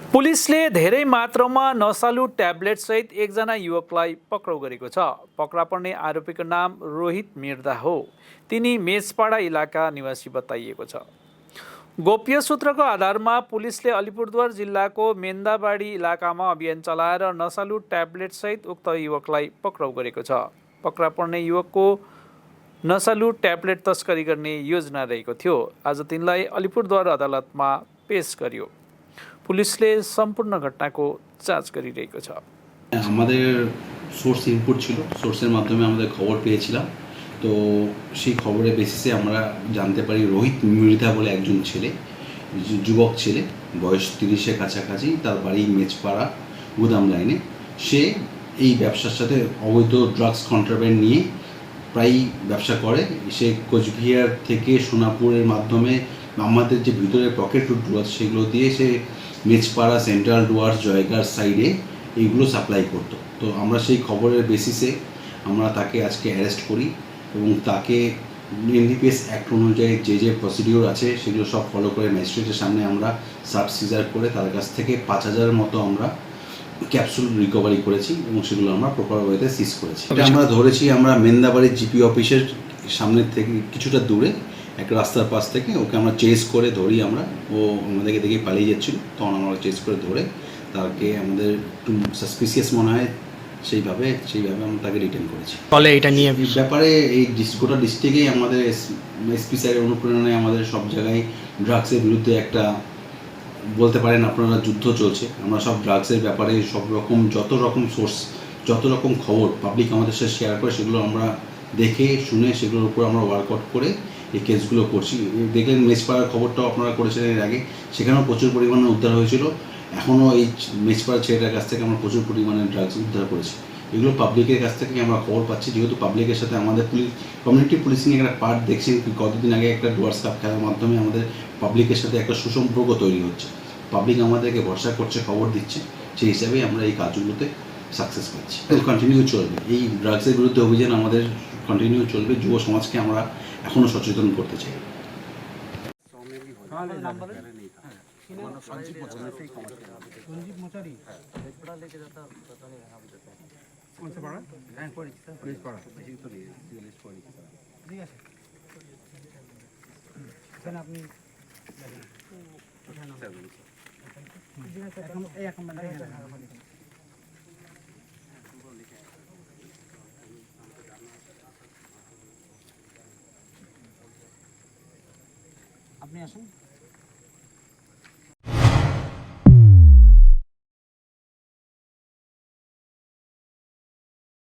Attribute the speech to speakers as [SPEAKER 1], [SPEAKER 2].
[SPEAKER 1] पुलिसले धेरै मात्रामा नशालु ट्याब्लेट सहित एकजना युवकलाई पक्राउ गरेको छ। पक्रा पर्ने आरोपीको नाम रोहित मिर्दा हो। तिनी मेचपाडा इलाका निवासी बताइएको छ। गोप्य सूत्रको आधारमा पुलिसले अलिपुरद्वार जिल्लाको मेन्दाबाडी इलाकामा अभियान चलाएर नशालु ट्याब्लेट सहित उक्त युवकलाई पक्राउ गरेको छ। पक्रा पर्ने युवकको नशालु ट्याब्लेट तस्करी गर्ने योजना रहेको थियो। आज तिनलाई अलिपुरद्वार अदालतमा पेश गरियो। পুলিশলে সম্পূর্ণ ঘটনাকে যাচ गरिरहेको छ।
[SPEAKER 2] আমাদের সোর্স ইনপুট ছিল, সোর্সের মাধ্যমে আমাদের খবর পেয়েছিলাম। তো সেই খবরের বেসিসে আমরা জানতে পারি রোহিত মৃধা বলে একজন ছেলে, যুবক ছেলে, বয়স 30-এর কাছাকাছি, তার বাড়ি মেচপাড়া গুদাম লাইনে। সে এই ব্যবসার সাথে অবৈধ ড্রাগস কন্ট্রাব্যান্ড নিয়ে প্রায়ই ব্যবসা করে। সে কোচবিহার থেকে সোনাপুরের মাধ্যমে আমাদের যে ভিতরে পকেট রুটগুলো আছে সেগুলো দিয়ে সে মেচপাড়া, সেন্ট্রাল ডুয়ার্স, জয়গার সাইডে এইগুলো সাপ্লাই করতো। তো আমরা সেই খবরের বেসিসে আমরা তাকে আজকে অ্যারেস্ট করি এবং তাকে এনডিপিএস অ্যাক্ট অনুযায়ী যে প্রসিডিওর আছে সেগুলো সব ফলো করে ম্যাজিস্ট্রেটের সামনে আমরা সাব সিজার করে তার কাছ থেকে 5000 মতো আমরা ক্যাপসুল রিকভারি করেছি এবং সেগুলো আমরা প্রপার ওয়েতে সিজ করেছি। এটা আমরা ধরেছি আমরা মেন্দাবাড়ির জিপি অফিসের সামনে থেকে কিছুটা দূরে এক রাস্তার পাশ থেকে ওকে আমরা চেস করে ধরি। আমরা ও আমাদেরকে দেখে পালিয়ে যাচ্ছিল, তখন আমরা চেস করে ধরে তাকে আমাদের একটু সাসপিসিয়াস মনে হয় সেইভাবে আমরা তাকে রিটেন করেছি।
[SPEAKER 3] ফলে এটা নিয়ে
[SPEAKER 2] ব্যাপারে এই গোটা ডিস্ট্রিক্টেই আমাদের এসপি স্যারের অনুপ্রেরণায় আমাদের সব জায়গায় ড্রাগসের বিরুদ্ধে একটা বলতে পারেন আপনারা যুদ্ধ চলছে। আমরা সব ড্রাগসের ব্যাপারে সব রকম যত রকম সোর্স, যত রকম খবর পাবলিক আমাদের সাথে শেয়ার করে সেগুলো আমরা দেখে শুনে সেগুলোর উপর আমরা ওয়ার্কআউট করে এই কেসগুলো করছি। দেখলেন মেচপাড়ার খবরটাও আপনারা করেছিলেন এর আগে, সেখানেও প্রচুর পরিমাণে উদ্ধার হয়েছিল। এখনও এই মেচপাড়ার ছেলেটার কাছ থেকে আমরা প্রচুর পরিমাণে ড্রাগস উদ্ধার করেছি। এগুলো পাবলিকের কাছ থেকে আমরা খবর পাচ্ছি, যেহেতু পাবলিকের সাথে আমাদের কমিউনিটি পুলিশিং একটা পার্ট দেখছি। কতদিন আগে একটা ডুয়ার্স কাপ খেলার মাধ্যমে আমাদের পাবলিকের সাথে একটা সুসম্পর্ক তৈরি হচ্ছে। পাবলিক আমাদেরকে ভরসা করছে, খবর দিচ্ছে, সেই হিসাবেই আমরা এই কাজগুলোতে সাকসেস পাচ্ছি। কন্টিনিউ চলবে এই ড্রাগসের বিরুদ্ধে অভিযান, আমাদের কন্টিনিউ চলবে। যুব সমাজকে আমরা এখনও সচেতন করতে চাই।
[SPEAKER 4] আপনি আসুন।